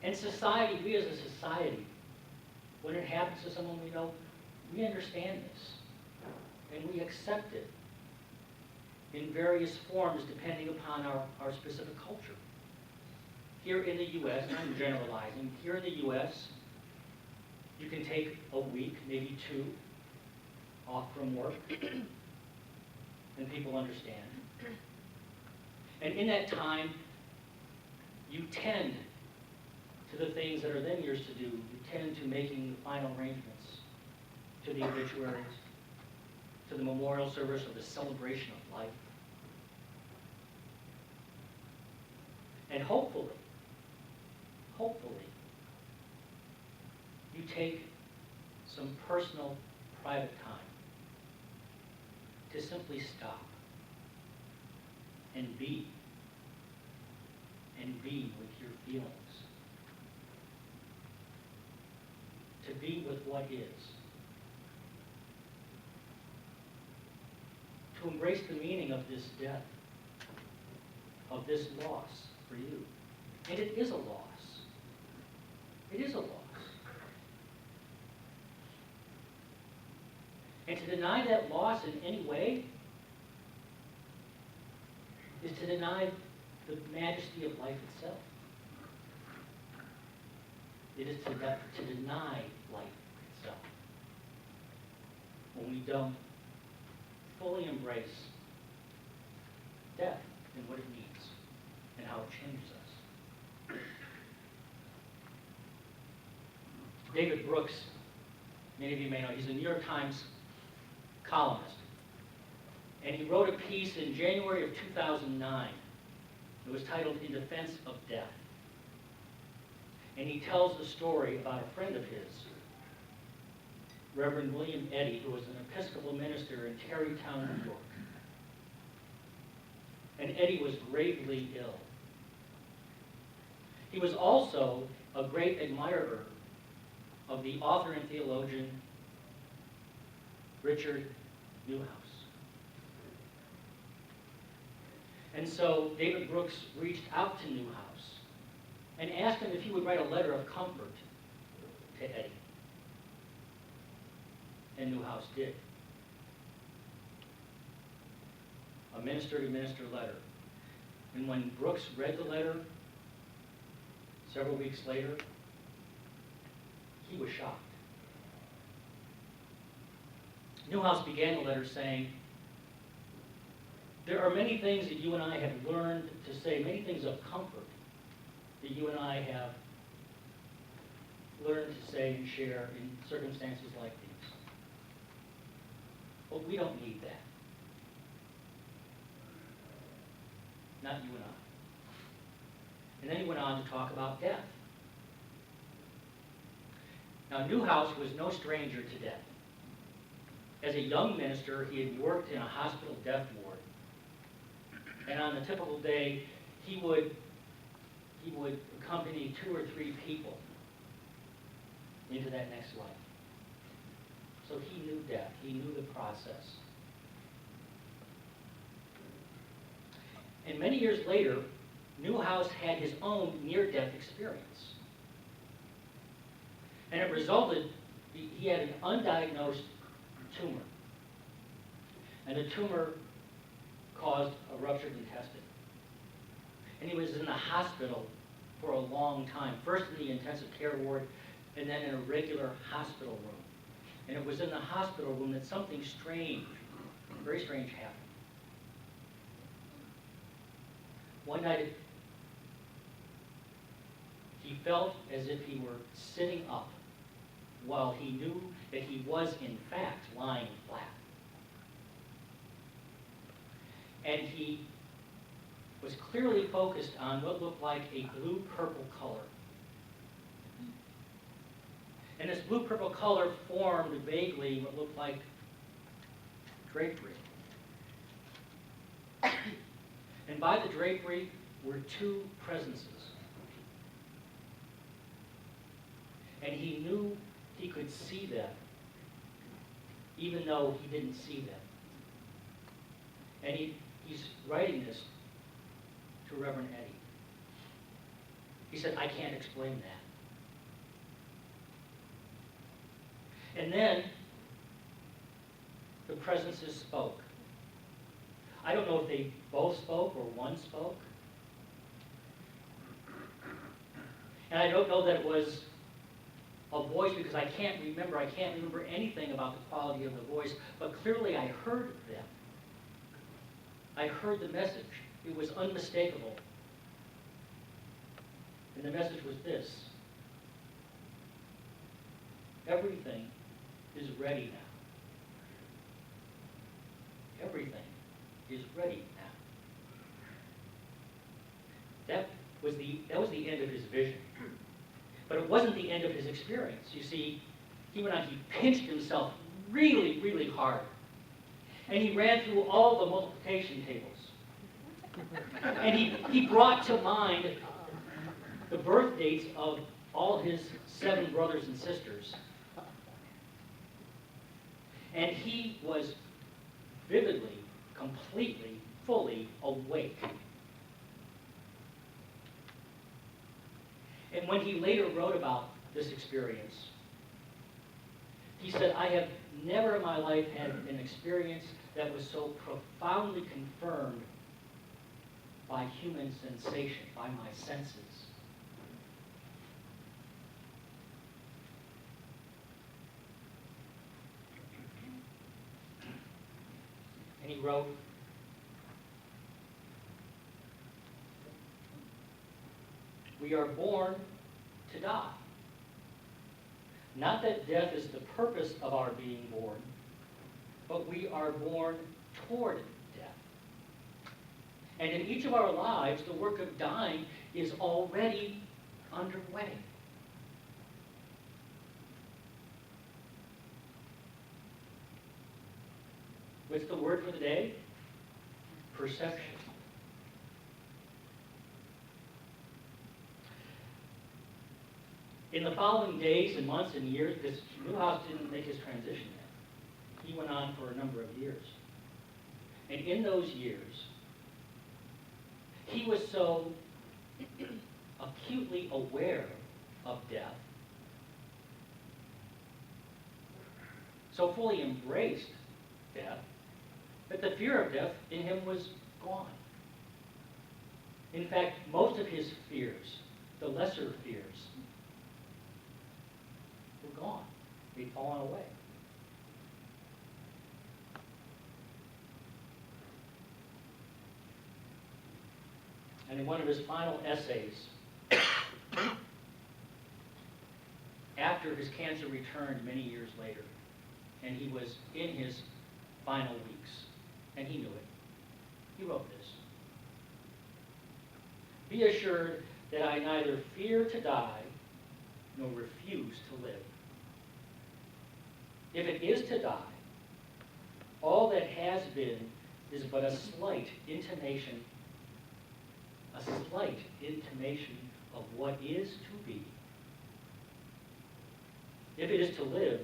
And society, we as a society, when it happens to someone we know, we understand this. And we accept it in various forms depending upon our specific culture. Here in the U.S., and I'm generalizing, here in the U.S., you can take a week, maybe two, off from work, and people understand. And in that time, you tend to the things that are then yours to do. You tend to making the final arrangements, to the obituaries, to the memorial service or the celebration of life. And hopefully, you take some personal, private time to simply stop and be with your feelings, to be with what is, to embrace the meaning of this death, of this loss for you. And it is a loss. It is a loss. And to deny that loss in any way is to deny the majesty of life itself. It is to deny life itself when we don't fully embrace death and what it means and how it changes us. David Brooks, many of you may know, he's a New York Times columnist. And he wrote a piece in January of 2009. It was titled In Defense of Death. And he tells the story about a friend of his, Reverend William Eddy, who was an Episcopal minister in Tarrytown, New York. And Eddy was gravely ill. He was also a great admirer of the author and theologian Richard Newhouse. And so David Brooks reached out to Newhouse and asked him if he would write a letter of comfort to Eddy. And Newhouse did. A minister-to-minister letter. And when Brooks read the letter several weeks later, he was shocked. Newhouse began the letter saying, there are many things that you and I have learned to say, many things of comfort that you and I have learned to say and share in circumstances like these. But we don't need that. Not you and I. And then he went on to talk about death. Now, Newhouse was no stranger to death. As a young minister, he had worked in a hospital death ward. And on a typical day, he would accompany 2 or 3 people into that next life. So he knew death. He knew the process. And many years later, Newhouse had his own near-death experience. And it resulted, he had an undiagnosed tumor. And the tumor caused a ruptured intestine. And he was in the hospital for a long time, first in the intensive care ward, and then in a regular hospital room. And it was in the hospital room that something strange, very strange, happened. One night, he felt as if he were sitting up while he knew that he was, in fact, lying flat. And he was clearly focused on what looked like a blue-purple color. And this blue-purple color formed vaguely what looked like drapery. And by the drapery were 2 presences. And he knew he could see them, even though he didn't see them. And he's writing this to Reverend Eddy. He said, I can't explain that. And then the presences spoke. I don't know if they both spoke or one spoke. And I don't know that it was a voice because I can't remember anything about the quality of the voice, but clearly I heard them. I heard the message. It was unmistakable. And the message was this: everything is ready now. Everything is ready now. That was the end of his vision. But it wasn't the end of his experience. You see, he went on, he pinched himself really, really hard. And he ran through all the multiplication tables. And he brought to mind the birth dates of all his 7 brothers and sisters. And he was vividly, completely, fully awake. And when he later wrote about this experience, he said, I have never in my life had an experience that was so profoundly confirmed by human sensation, by my senses. And he wrote, we are born to die. Not that death is the purpose of our being born, but we are born toward death. And in each of our lives, the work of dying is already underway. What's the word for the day? Perception. In the following days and months and years, because Newhouse didn't make his transition yet. He went on for a number of years. And in those years, he was so acutely aware of death, so fully embraced death, that the fear of death in him was gone. In fact, most of his fears, the lesser fears, were gone. They'd fallen away. And in one of his final essays, after his cancer returned many years later, and he was in his final weeks, and he knew it, he wrote this: be assured that I neither fear to die nor refuse to live. If it is to die, all that has been is but a slight intimation of what is to be. If it is to live,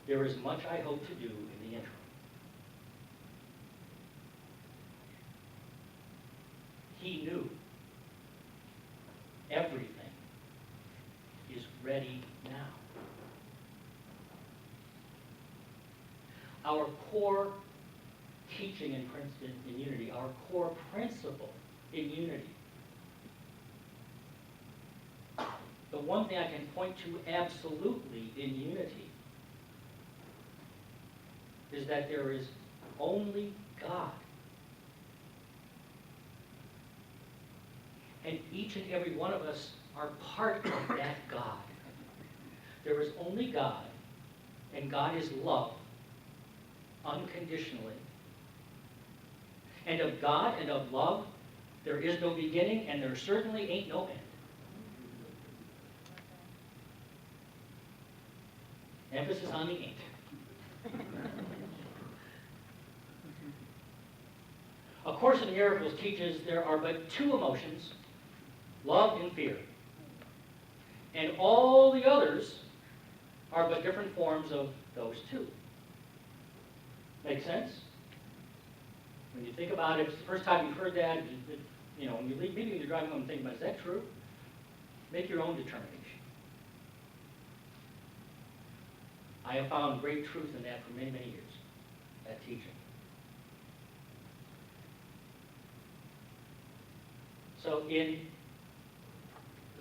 there is much I hope to do in the interim. He knew everything is ready now. Our core teaching in unity, our core principle in unity, the one thing I can point to absolutely in unity is that there is only God. And each and every one of us are part of that God. There is only God, and God is love, unconditionally. And of God and of love, there is no beginning, and there certainly ain't no end. Emphasis on the ain't. A Course in Miracles teaches there are but 2 emotions, love and fear. And all the others are but different forms of those 2. Make sense? When you think about it, it's the first time you've heard that, when you leave, maybe you're driving home and thinking about, is that true? Make your own determination. I have found great truth in that for many, many years at teaching. So in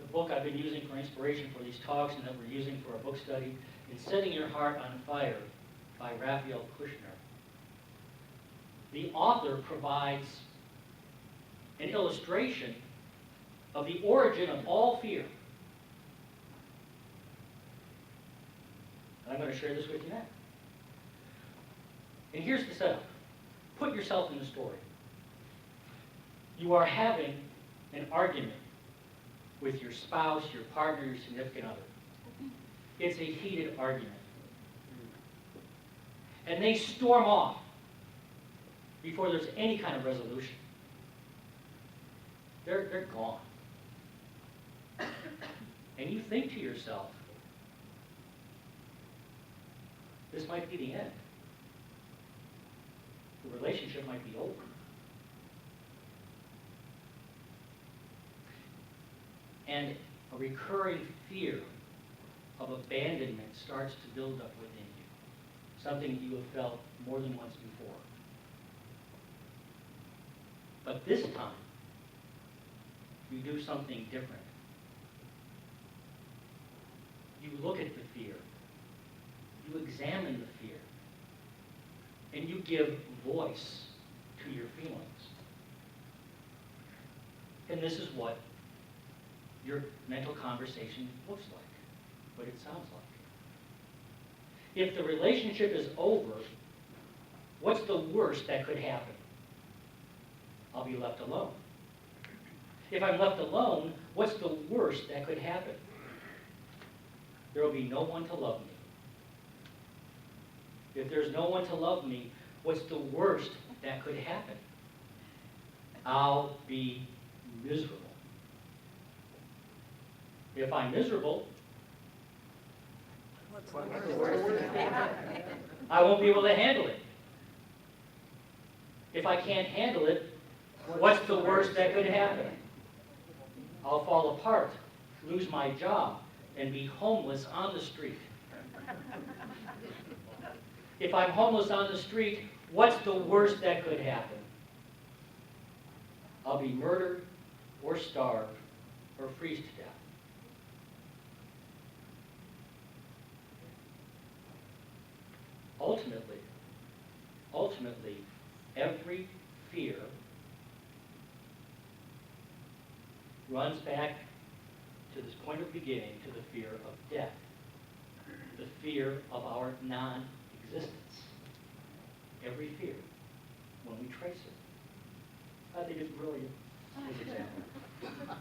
the book I've been using for inspiration for these talks and that we're using for our book study, in Setting Your Heart on Fire by Raphael Kushner, the author provides an illustration of the origin of all fear. And I'm going to share this with you now. And here's the setup. Put yourself in the story. You are having an argument with your spouse, your partner, your significant other. It's a heated argument. And they storm off before there's any kind of resolution. They're gone. And you think to yourself, this might be the end. The relationship might be over. And a recurring fear of abandonment starts to build up within you, something you have felt more than once before. But this time, you do something different. You look at the fear. You examine the fear. And you give voice to your feelings. And this is what your mental conversation looks like, what it sounds like. If the relationship is over, what's the worst that could happen? I'll be left alone. If I'm left alone, what's the worst that could happen? There will be no one to love me. If there's no one to love me, what's the worst that could happen? I'll be miserable. If I'm miserable, What's the worst that can happen? I won't be able to handle it. If I can't handle it, what's the worst that could happen? I'll fall apart, lose my job, and be homeless on the street. If I'm homeless on the street, what's the worst that could happen? I'll be murdered, or starved, or freeze to death. Ultimately, every fear runs back to this point of beginning, to the fear of death, the fear of our non-existence. Every fear, when we trace it. I think it's brilliant as an example.